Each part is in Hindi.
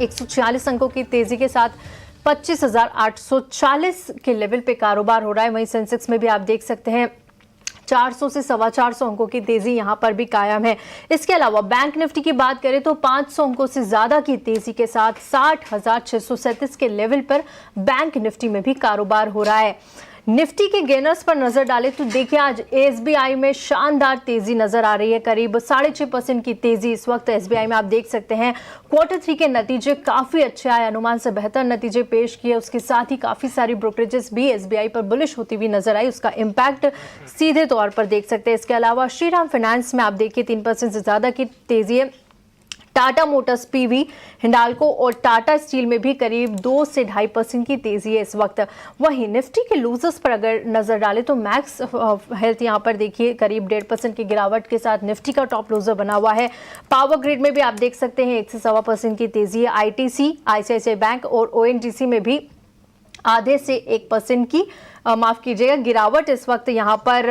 146 अंकों की तेजी के साथ 25,840 के लेवल पे कारोबार हो रहा है। वहीं सेंसेक्स में भी आप देख सकते हैं 400 से 425 अंकों की तेजी यहां पर भी कायम है। इसके अलावा बैंक निफ्टी की बात करें तो 500 अंकों से ज्यादा की तेजी के साथ 60,637 के लेवल पर बैंक निफ्टी में भी कारोबार हो रहा है। निफ्टी के गेनर्स पर नजर डालें तो देखिए आज एसबीआई में शानदार तेजी नजर आ रही है। करीब 6.5% की तेजी इस वक्त एसबीआई में आप देख सकते हैं। Q3 के नतीजे काफी अच्छे आए, अनुमान से बेहतर नतीजे पेश किए। उसके साथ ही काफी सारी ब्रोकरेजेस भी एसबीआई पर बुलिश होती हुई नजर आई, उसका इंपैक्ट सीधे तौर पर देख सकते हैं। इसके अलावा श्रीराम फाइनेंस में आप देखिए 3% से ज्यादा की तेजी है। टाटा मोटर्स, पीवी, हिंडाल्को और टाटा स्टील में भी करीब 2 से 2.5% की तेजी है इस वक्त। वहीं निफ्टी के लूजर्स पर अगर नजर डालें तो मैक्स हेल्थ यहां पर देखिए करीब 1.5% की गिरावट के साथ निफ्टी का टॉप लूजर बना हुआ है। पावर ग्रिड में भी आप देख सकते हैं 1 से 1.25% की तेजी है। आईटीसी, आईसीआईसीआई बैंक और ओएनजीसी में भी आधे से 1% की माफ कीजिएगा गिरावट इस वक्त यहां पर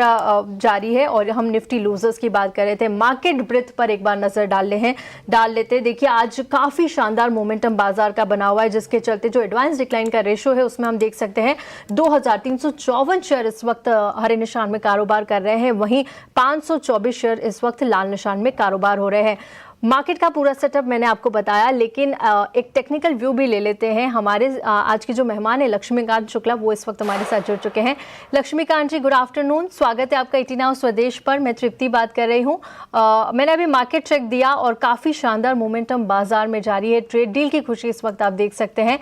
जारी है। और हम निफ्टी लूजर्स की बात कर रहे थे। मार्केट ब्रेथ पर एक बार नजर डाल लेते हैं। देखिए आज काफी शानदार मोमेंटम बाजार का बना हुआ है, जिसके चलते जो एडवांस डिक्लाइन का रेशो है उसमें हम देख सकते हैं 2354 शेयर इस वक्त हरे निशान में कारोबार कर रहे हैं। वहीं 524 शेयर इस वक्त लाल निशान में कारोबार हो रहे हैं। मार्केट का पूरा सेटअप मैंने आपको बताया, लेकिन एक टेक्निकल व्यू भी ले लेते हैं। हमारे आज के जो मेहमान है लक्ष्मीकांत शुक्ला, वो इस वक्त हमारे साथ जुड़ चुके हैं। लक्ष्मीकांत जी, गुड आफ्टरनून, स्वागत है आपका 18 नाउ स्वदेश पर। मैं तृप्ति बात कर रही हूँ। मैंने अभी मार्केट चेक दिया और काफ़ी शानदार मोमेंटम बाजार में जारी है। ट्रेड डील की खुशी इस वक्त आप देख सकते हैं।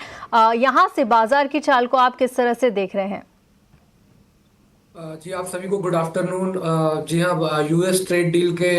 यहाँ से बाजार की चाल को आप किस तरह से देख रहे हैं? जी, आप सभी को गुड आफ्टरनून। जी हाँ, यूएस ट्रेड डील के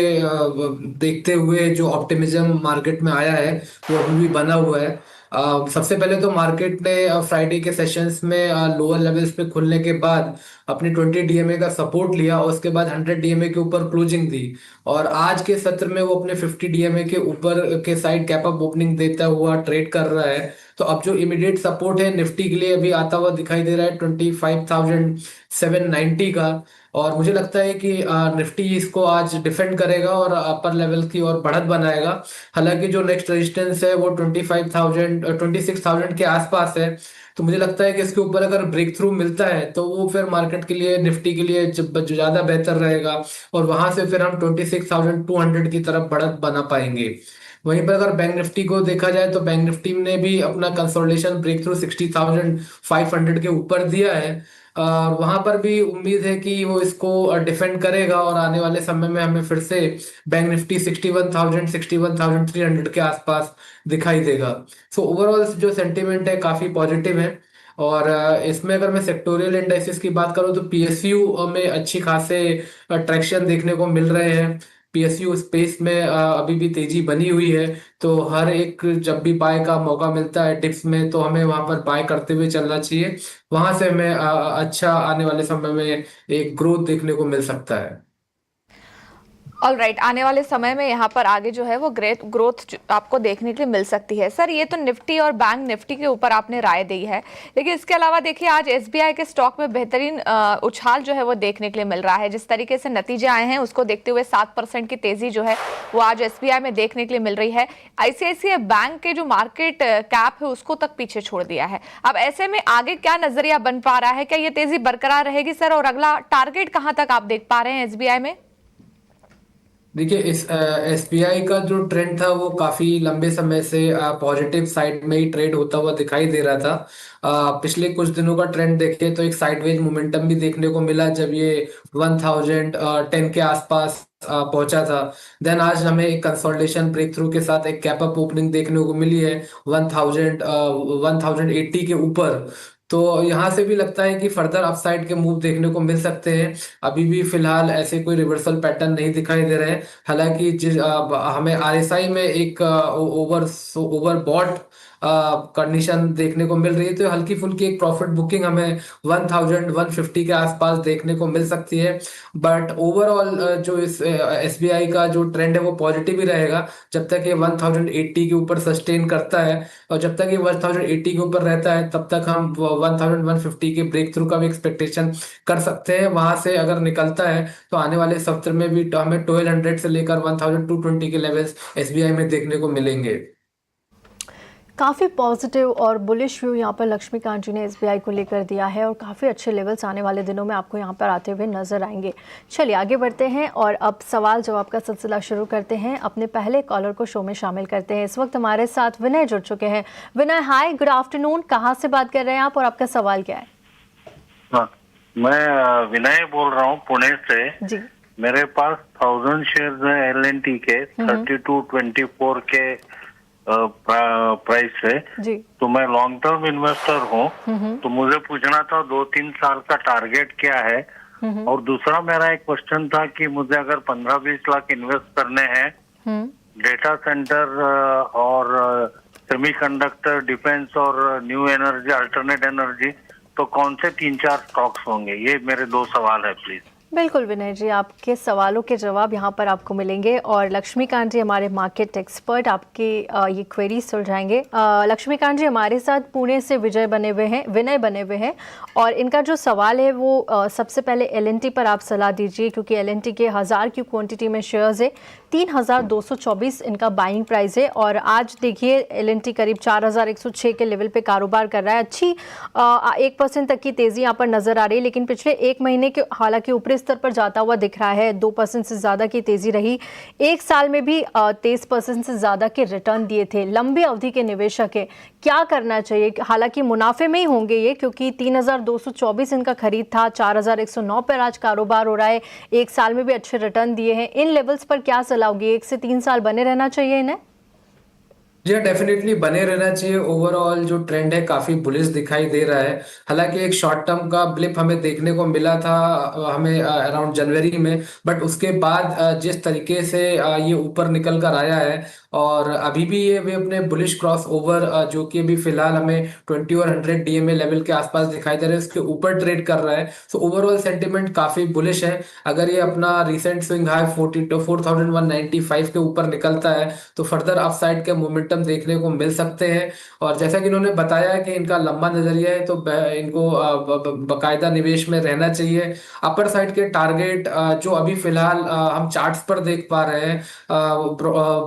देखते हुए जो ऑप्टिमिज्म मार्केट में आया है वो अभी भी बना हुआ है। सबसे पहले तो मार्केट ने फ्राइडे के सेशंस में लोअर लेवल्स पे खुलने के बाद अपनी 20 डीएमए का सपोर्ट लिया और उसके बाद 100 डीएमए के ऊपर क्लोजिंग दी। और आज के सत्र में वो अपने 50 डीएमए के ऊपर के साइड गैप अप ओपनिंग देता हुआ ट्रेड कर रहा है। तो अब जो इमीडिएट सपोर्ट है निफ्टी के लिए अभी आता हुआ दिखाई दे रहा है 25,790 का। और मुझे लगता है कि निफ्टी इसको आज डिफेंड करेगा और अपर लेवल की ओर बढ़त बनाएगा। हालांकि जो नेक्स्ट रेजिस्टेंस है वो 26,000 के आसपास है। तो मुझे लगता है कि इसके ऊपर अगर ब्रेक थ्रू मिलता है तो वो फिर मार्केट के लिए, निफ्टी के लिए ज्यादा बेहतर रहेगा। और वहां से फिर हम 26,200 की तरफ बढ़त बना पाएंगे। वहीं पर अगर बैंक निफ्टी को देखा जाए तो बैंक निफ्टी ने भी अपना कंसोलिडेशन ब्रेक थ्रू 60,500 के ऊपर दिया है। और वहां पर भी उम्मीद है कि वो इसको डिफेंड करेगा और आने वाले समय में हमें फिर से बैंक निफ्टी 61,000 61,300 के आसपास दिखाई देगा। सो ओवरऑल जो सेंटीमेंट है काफी पॉजिटिव है। और इसमें अगर मैं सेक्टोरियल इंडाइसेस की बात करूं तो पीएसयू में अच्छी खासे ट्रैक्शन देखने को मिल रहे हैं। पीएसयू स्पेस में अभी भी तेजी बनी हुई है। तो हर एक जब भी बाय का मौका मिलता है डिप्स में तो हमें वहां पर बाय करते हुए चलना चाहिए। वहां से हमें अच्छा आने वाले समय में एक ग्रोथ देखने को मिल सकता है। ऑलराइट, आने वाले समय में यहाँ पर आगे जो है वो ग्रोथ आपको देखने के लिए मिल सकती है। सर, ये तो निफ्टी और बैंक निफ्टी के ऊपर आपने राय दी है, लेकिन इसके अलावा देखिए आज एसबीआई के स्टॉक में बेहतरीन उछाल जो है वो देखने के लिए मिल रहा है। जिस तरीके से नतीजे आए हैं उसको देखते हुए 7% की तेजी जो है वो आज एसबीआई में देखने के लिए मिल रही है। आईसीआईसीआई बैंक के जो मार्केट कैप है उसको तक पीछे छोड़ दिया है। अब ऐसे में आगे क्या नजरिया बन पा रहा है? क्या ये तेजी बरकरार रहेगी सर, और अगला टारगेट कहाँ तक आप देख पा रहे हैं एसबीआई में? देखिए, इस एसबीआई का जो ट्रेंड था वो काफी लंबे समय से पॉजिटिव साइड में ही ट्रेड होता हुआ दिखाई दे रहा था। पिछले कुछ दिनों का ट्रेंड देखें तो एक साइडवेज मोमेंटम भी देखने को मिला जब ये 1010 के आसपास पहुंचा था। देन आज हमें एक कंसोलिडेशन ब्रेक थ्रू के साथ एक कैप अप ओपनिंग देखने को मिली है 1080 के ऊपर। तो यहाँ से भी लगता है कि फर्दर अपसाइड के मूव देखने को मिल सकते हैं। अभी भी फिलहाल ऐसे कोई रिवर्सल पैटर्न नहीं दिखाई दे रहे हैं। हालांकि हमें आरएसआई में एक ओवर कंडीशन देखने को मिल रही है। तो हल्की फुल्की एक प्रॉफिट बुकिंग हमें 1150 के आसपास देखने को मिल सकती है। बट ओवरऑल जो इस एसबीआई का जो ट्रेंड है वो पॉजिटिव ही रहेगा जब तक ये 1080 के ऊपर सस्टेन करता है। और जब तक ये 1080 के ऊपर रहता है तब तक हम 1150 के ब्रेक थ्रू का भी एक्सपेक्टेशन कर सकते हैं। वहां से अगर निकलता है तो आने वाले सत्र में भी हमें 1200 से लेकर 1220 के लेवल्स एसबीआई में देखने को मिलेंगे। काफ़ी पॉजिटिव और बुलिश व्यू यहाँ पर लक्ष्मीकांत जी ने एसबीआई को लेकर दिया है और काफ़ी अच्छे लेवल्स आने वाले दिनों में आपको यहाँ पर आते हुए नजर आएंगे। चलिए आगे बढ़ते हैं और अब सवाल जवाब का सिलसिला शुरू करते हैं। अपने पहले कॉलर को शो में शामिल करते हैं। इस वक्त हमारे साथ विनय जुड़ चुके हैं। विनय, हाय, गुड आफ्टरनून। कहाँ से बात कर रहे हैं आप और आपका सवाल क्या है? हाँ, मैं विनय बोल रहा हूँ पुणे से जी मेरे पास 1000 शेयर्स है LNT के 3224 के प्राइस है। जी तो मैं लॉन्ग टर्म इन्वेस्टर हूँ, तो मुझे पूछना था 2-3 साल का टारगेट क्या है। और दूसरा मेरा एक क्वेश्चन था कि मुझे अगर 15-20 लाख इन्वेस्ट करने हैं डेटा सेंटर और सेमीकंडक्टर, डिफेंस और न्यू एनर्जी, अल्टरनेट एनर्जी, तो कौन से 3-4 स्टॉक्स होंगे? ये मेरे 2 सवाल है प्लीज। बिल्कुल विनय जी, आपके सवालों के जवाब यहाँ पर आपको मिलेंगे और लक्ष्मीकांत जी हमारे मार्केट एक्सपर्ट आपकी ये क्वेरी सुलझाएंगे। लक्ष्मीकांत जी हमारे साथ पुणे से विनय बने हुए हैं और इनका जो सवाल है वो सबसे पहले LNT पर आप सलाह दीजिए, क्योंकि LNT के 1000 की क्वांटिटी में शेयर्स है, 3224 इनका बाइंग प्राइस है और आज देखिए LNT करीब 4106 के लेवल पे कारोबार कर रहा है। अच्छी 1% तक की तेजी यहाँ पर नजर आ रही है, लेकिन पिछले एक महीने के हालांकि ऊपरी स्तर पर जाता हुआ दिख रहा है। 2% से ज्यादा की तेजी रही। एक साल में भी 23% से ज्यादा के रिटर्न दिए थे। लंबी अवधि के निवेशक है, क्या करना चाहिए? हालांकि मुनाफे में ही होंगे ये, क्योंकि 3224 इनका खरीद था, 4109 पर आज कारोबार हो रहा है। एक साल में भी अच्छे रिटर्न दिए हैं। इन लेवल्स पर क्या सलाह होगी? 1 से 3 साल बने रहना चाहिए इन्हें? जी हाँ, डेफिनेटली बने रहना चाहिए। ओवरऑल जो ट्रेंड है काफी बुलिश दिखाई दे रहा है। हालांकि एक शॉर्ट टर्म का ब्लिप हमें देखने को मिला था हमें अराउंड जनवरी में, बट उसके बाद जिस तरीके से ये ऊपर निकल कर आया है और अभी भी ये वे अपने बुलिश क्रॉस ओवर जो कि अभी फिलहाल हमें 20 और 100 DMA लेवल के आसपास दिखाई दे रहे हैं, उसके ऊपर ट्रेड कर रहा है। सो ओवरऑल सेंटिमेंट काफी बुलिश है। अगर ये अपना रिसेंट स्विंग हाई 4195 के ऊपर निकलता है तो फर्दर अपसाइड के मोमेंटम देखने को मिल सकते हैं। और जैसा कि इन्होंने बताया है कि इनका लंबा नजरिया है, तो इनको बकायदा निवेश में रहना चाहिए। अपर साइड के टारगेट जो अभी फिलहाल हम चार्ट्स पर देख पा रहे हैं,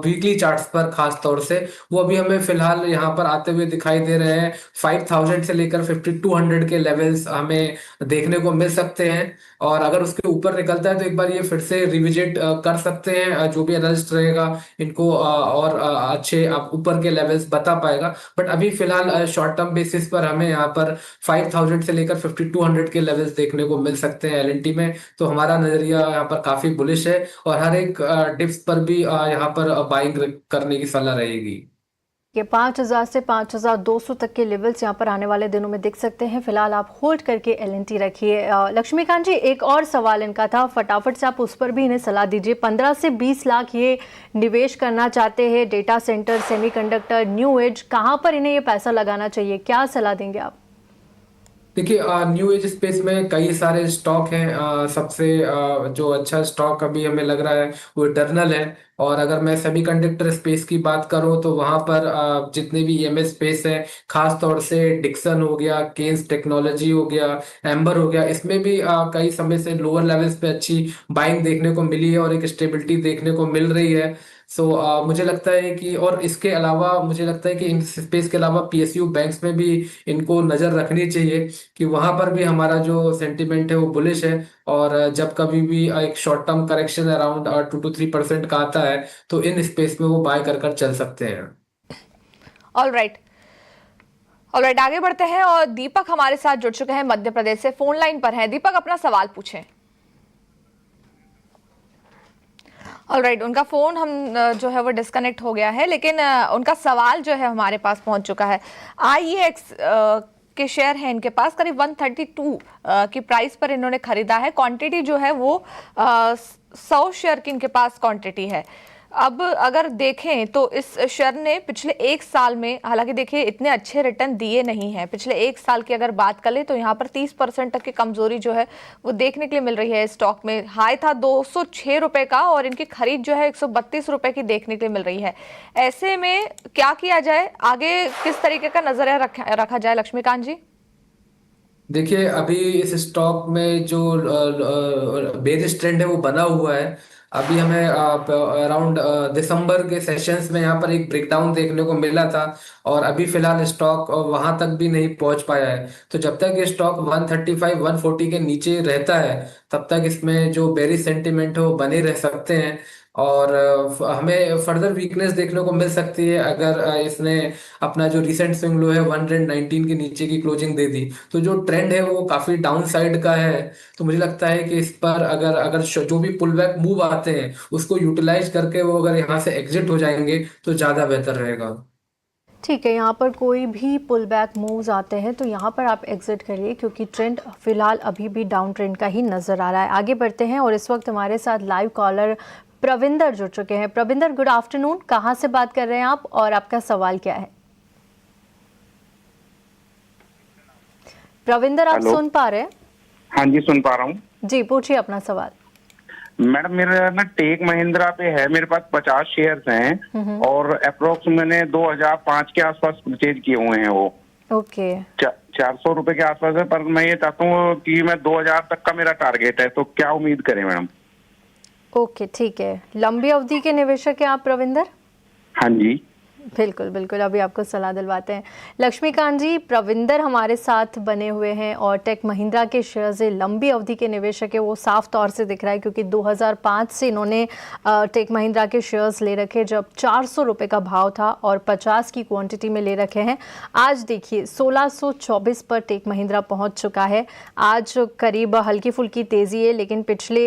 वीकली चार्ट्स पर खास तौर से, वो अभी हमें फिलहाल यहाँ पर आते हुए दिखाई दे रहे हैं। 5000 से लेकर 5200 के लेवल्स हमें देखने को मिल सकते हैं और अगर उसके ऊपर निकलता है तो एक बार ये फिर से रिविजिट कर सकते हैं। जो भी एनालिस्ट रहेगा इनको और अच्छे ऊपर के लेवल्स बता पाएगा। बट अभी फिलहाल शॉर्ट टर्म बेसिस पर हमें यहाँ पर 5000 से लेकर 5200 के लेवल्स देखने को मिल सकते हैं LNT में। तो हमारा नजरिया यहाँ पर काफी बुलिश है और हर एक डिप्स पर भी यहाँ पर बाइंग करने की सलाह रहेगी। ये 5000 से 5200 तक के लेवल्स यहाँ पर आने वाले दिनों में दिख सकते हैं। फिलहाल आप होल्ड करके LNT रखिए। लक्ष्मीकांत जी, एक और सवाल इनका था, फटाफट से आप उस पर भी इन्हें सलाह दीजिए। 15 से 20 लाख ये निवेश करना चाहते हैं, data centre, semiconductor, new age, कहाँ पर इन्हें ये पैसा लगाना चाहिए? क्या सलाह देंगे आप? देखिए, न्यू एज स्पेस में कई सारे स्टॉक हैं। सबसे जो अच्छा स्टॉक अभी हमें लग रहा है वो इटर्नल है। और अगर मैं सेमीकंडक्टर स्पेस की बात करूं तो वहां पर जितने भी EMS स्पेस है, खास तौर से डिक्सन हो गया, केन्स टेक्नोलॉजी हो गया, एम्बर हो गया, इसमें भी कई समय से लोअर लेवल्स पे अच्छी बाइंग देखने को मिली है और एक स्टेबिलिटी देखने को मिल रही है। सो मुझे लगता है कि, और इसके अलावा मुझे लगता है कि इन स्पेस के अलावा PSU बैंक्स में भी इनको नजर रखनी चाहिए कि वहां पर भी हमारा जो सेंटिमेंट है वो बुलिश है। और जब कभी भी एक short term correction around 2 to 3% का आता है तो इन स्पेस में वो बाय कर चल सकते हैं। ऑल राइट, आगे बढ़ते हैं और दीपक हमारे साथ जुड़ चुके हैं मध्य प्रदेश से, फोन लाइन पर है। दीपक, अपना सवाल पूछें। ऑलराइट, उनका फोन हम जो है वो डिस्कनेक्ट हो गया है, लेकिन उनका सवाल जो है हमारे पास पहुंच चुका है। IEX के शेयर हैं इनके पास, करीब 132 की प्राइस पर इन्होंने खरीदा है। क्वांटिटी जो है वो 100 शेयर की इनके पास क्वांटिटी है। अब अगर देखें तो इस शेयर ने पिछले एक साल में, हालांकि देखिए इतने अच्छे रिटर्न दिए नहीं हैं, पिछले एक साल की अगर बात करें तो यहाँ पर 30% तक की कमजोरी जो है वो देखने के लिए मिल रही है। स्टॉक में हाई था 206 रुपए का और इनकी खरीद जो है 132 रुपए की देखने के लिए मिल रही है। ऐसे में क्या किया जाए, आगे किस तरीके का नजरिया रखा जाए लक्ष्मीकांत जी? देखिए, अभी इस स्टॉक में जो बेरिश ट्रेंड है वो बना हुआ है। अभी हमें अराउंड दिसंबर के सेशंस में यहाँ पर एक ब्रेकडाउन देखने को मिला था, और अभी फिलहाल स्टॉक वहां तक भी नहीं पहुंच पाया है। तो जब तक ये स्टॉक 135 140 के नीचे रहता है, तब तक इसमें जो बेरिश सेंटिमेंट है वो बने रह सकते हैं। और हमें फर्दर वीकनेस देखने को मिल सकती है अगर इसने अपना जो रिसेंट स्विंग लो है 119 के नीचे की क्लोजिंग दे दी। तो जो ट्रेंड है वो काफी डाउन साइड का है। तो मुझे लगता है कि इस पर अगर अगर जो भी पुल बैक मूव आते हैं उसको यूटिलाइज करके वो अगर यहाँ से एग्जिट हो जाएंगे तो ज्यादा बेहतर रहेगा। ठीक है, यहाँ पर कोई भी पुल बैक मूव्स आते हैं तो यहाँ पर आप एग्जिट करिए, क्योंकि ट्रेंड फिलहाल अभी भी डाउन ट्रेंड का ही नज़र आ रहा है। आगे बढ़ते हैं और इस वक्त हमारे साथ लाइव कॉलर प्रविंदर जुड़ चुके हैं। प्रविंदर, गुड आफ्टरनून, कहाँ से बात कर रहे हैं आप और आपका सवाल क्या है? प्रविंदर, आप हेलो। सुन पा रहे हैं? हाँ जी, सुन पा रहा हूँ। जी, पूछिए अपना सवाल। मैडम, मेरा ना टेक महिंद्रा पे है, मेरे पास 50 शेयर्स हैं और अप्रोक्स मैंने 2005 के आसपास परचेज किए हुए हैं। वो ओके। 400 रुपए के आसपास है, पर मैं ये चाहता हूँ कि मैं 2000 तक का मेरा टारगेट है, तो क्या उम्मीद करें मैडम? ओके, ठीक है। लंबी अवधि के निवेशक हैं आप प्रविंदर? हाँ जी। बिल्कुल बिल्कुल, अभी आपको सलाह दिलवाते हैं। लक्ष्मीकांत जी, प्रविंदर हमारे साथ बने हुए हैं और टेक महिंद्रा के शेयर से लंबी अवधि के निवेशक है, वो साफ तौर से दिख रहा है, क्योंकि 2005 से इन्होंने टेक महिंद्रा के शेयर्स ले रखे जब 400 रुपये का भाव था और 50 की क्वांटिटी में ले रखे हैं। आज देखिए 1624 पर टेक महिंद्रा पहुंच चुका है। आज करीब हल्की फुल्की तेज़ी है, लेकिन पिछले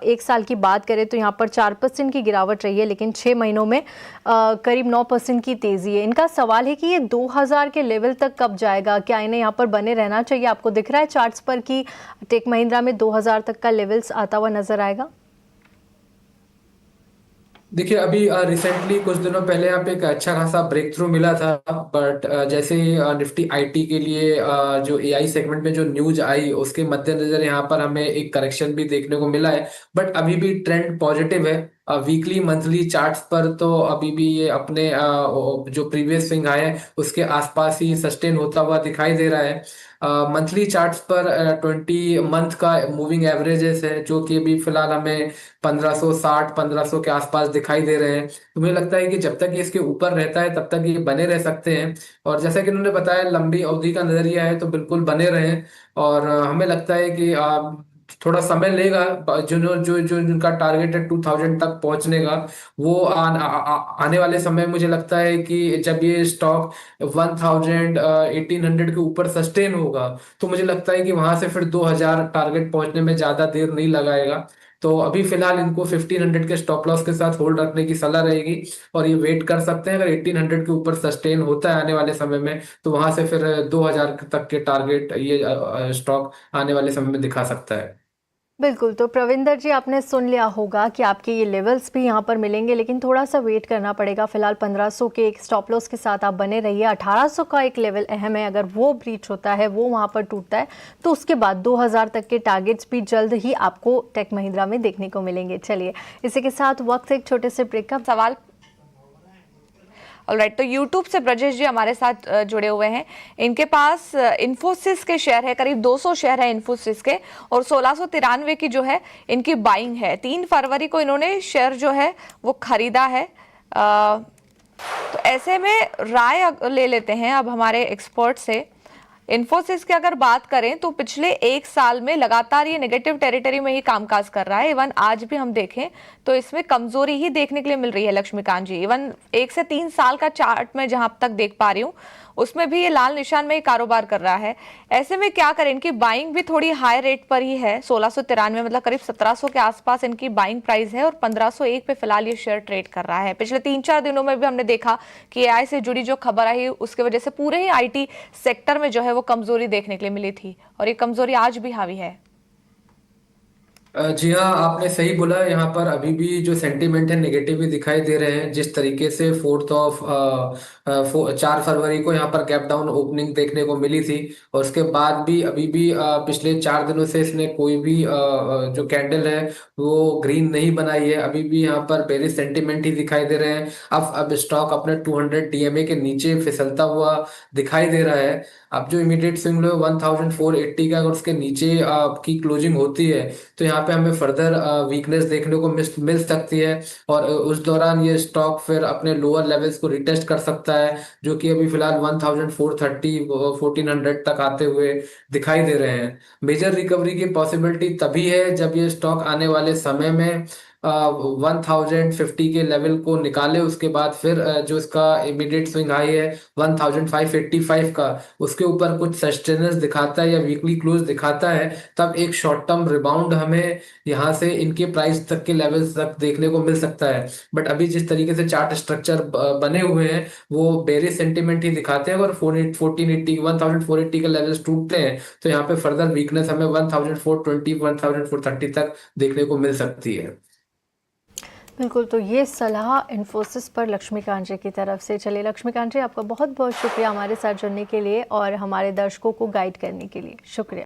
एक साल की बात करें तो यहाँ पर 4% की गिरावट रही है, लेकिन 6 महीनों में करीब 9% की तेजी है। इनका सवाल है कि ये 2000 के लेवल तक कब जाएगा? क्या इन्हें यहाँ पर बने रहना चाहिए? आपको दिख रहा है चार्ट्स पर कि टेक महिंद्रा में 2000 तक का लेवल्स आता हुआ नजर आएगा? देखिए, अभी रिसेंटली कुछ दिनों पहले यहाँ पे एक अच्छा खासा ब्रेक थ्रू मिला था, बट जैसे ही निफ्टी आईटी के लिए जो एआई सेगमेंट में जो न्यूज आई उसके मद्देनजर यहाँ पर हमें एक करेक्शन भी देखने को मिला है। बट अभी भी ट्रेंड पॉजिटिव है। वीकली मंथली चार्ट्स पर तो अभी भी ये अपने जो प्रीवियस स्विंग हाई है उसके आसपास ही सस्टेन होता हुआ दिखाई दे रहा है। मंथली चार्ट्स पर 20 मंथ का मूविंग एवरेजेस है, जो कि अभी फिलहाल हमें 1560 1500 के आसपास दिखाई दे रहे हैं। तो मुझे लगता है कि जब तक ये इसके ऊपर रहता है तब तक ये बने रह सकते हैं। और जैसा कि उन्होंने बताया लंबी अवधि का नजरिया है, तो बिल्कुल बने रहें। और हमें लगता है कि थोड़ा समय लेगा। जो जो जो जिनका टारगेट है 2000 तक पहुंचने का, वो आने वाले समय मुझे लगता है कि जब ये स्टॉक 1000 1800 के ऊपर सस्टेन होगा, तो मुझे लगता है कि वहां से फिर 2000 टारगेट पहुंचने में ज्यादा देर नहीं लगाएगा। तो अभी फिलहाल इनको 1500 के स्टॉप लॉस के साथ होल्ड रखने की सलाह रहेगी, और ये वेट कर सकते हैं। अगर 1800 के ऊपर सस्टेन होता है आने वाले समय में, तो वहां से फिर 2000 तक के टारगेट ये स्टॉक आने वाले समय में दिखा सकता है। बिल्कुल। तो प्रविंदर जी, आपने सुन लिया होगा कि आपके ये लेवल्स भी यहाँ पर मिलेंगे, लेकिन थोड़ा सा वेट करना पड़ेगा। फिलहाल 1500 के एक स्टॉप लॉस के साथ आप बने रहिए। 1800 का एक लेवल अहम है, अगर वो ब्रीच होता है, वो वहाँ पर टूटता है, तो उसके बाद 2000 तक के टारगेट्स भी जल्द ही आपको टेक महिंद्रा में देखने को मिलेंगे। चलिए, इसी के साथ वक्त एक छोटे से ब्रेक का। सवाल ऑलराइट, तो YouTube से ब्रजेश जी हमारे साथ जुड़े हुए हैं। इनके पास इन्फोसिस के शेयर है, करीब 200 शेयर है इन्फोसिस के, और 1693 की जो है इनकी बाइंग है। 3 फरवरी को इन्होंने शेयर जो है वो खरीदा है। तो ऐसे में राय ले लेते हैं अब हमारे एक्सपर्ट से। इन्फोसिस की अगर बात करें तो पिछले एक साल में लगातार ये नेगेटिव टेरिटरी में ही कामकाज कर रहा है। इवन आज भी हम देखें तो इसमें कमजोरी ही देखने के लिए मिल रही है लक्ष्मीकांत जी। इवन 1 से 3 साल का चार्ट में जहां अब तक देख पा रही हूँ, उसमें भी ये लाल निशान में ही कारोबार कर रहा है। ऐसे में क्या करें? इनकी बाइंग भी थोड़ी हाई रेट पर ही है, 1693, मतलब करीब 1700 के आसपास इनकी बाइंग प्राइस है, और 1501 पे फिलहाल ये शेयर ट्रेड कर रहा है। पिछले 3-4 दिनों में भी हमने देखा कि एआई से जुड़ी जो खबर आई उसकी वजह से पूरे ही आईटी सेक्टर में जो है वो कमजोरी देखने के लिए मिली थी, और ये कमजोरी आज भी हावी है। जी हाँ, आपने सही बोला। यहाँ पर अभी भी जो सेंटीमेंट है नेगेटिव ही दिखाई दे रहे हैं। जिस तरीके से 4 फरवरी को यहाँ पर गैप डाउन ओपनिंग देखने को मिली थी, और उसके बाद भी अभी भी पिछले 4 दिनों से इसने कोई भी जो कैंडल है वो ग्रीन नहीं बनाई है। अभी भी यहाँ पर बेरिश सेंटीमेंट ही दिखाई दे रहे हैं। अब स्टॉक अपने 200 डीएमए के नीचे फिसलता हुआ दिखाई दे रहा है। अब जो इमीडिएट स्विंग लो 1480 का, अगर उसके नीचे आपकी क्लोजिंग होती है, तो यहाँ यहाँ पे हमें फर्दर वीकनेस देखने को मिल सकती है और उस दौरान ये स्टॉक फिर अपने लोअर लेवल्स को रिटेस्ट कर सकता है, जो कि अभी फिलहाल 1430 1400 तक आते हुए दिखाई दे रहे हैं। मेजर रिकवरी की पॉसिबिलिटी तभी है जब ये स्टॉक आने वाले समय में 1050 के लेवल को निकाले, उसके बाद फिर जो इसका इमीडिएट स्विंग हाई है 1585 का, उसके ऊपर कुछ सस्टेनेंस दिखाता है या वीकली क्लोज दिखाता है, तब एक शॉर्ट टर्म रिबाउंड हमें यहाँ से इनके प्राइस तक के लेवल्स तक देखने को मिल सकता है। बट अभी जिस तरीके से चार्ट स्ट्रक्चर बने हुए हैं वो बेरिश सेंटिमेंट ही दिखाते हैं। अगर 1480 1480 के लेवल्स टूटते हैं तो यहाँ पे फर्दर वीकनेस हमें 1420 1430 तक देखने को मिल सकती है। बिल्कुल, तो ये सलाह इन्फोसिस पर लक्ष्मीकांत जी की तरफ से। चलिए लक्ष्मीकांत जी, आपका बहुत बहुत शुक्रिया हमारे साथ जुड़ने के लिए और हमारे दर्शकों को गाइड करने के लिए। शुक्रिया।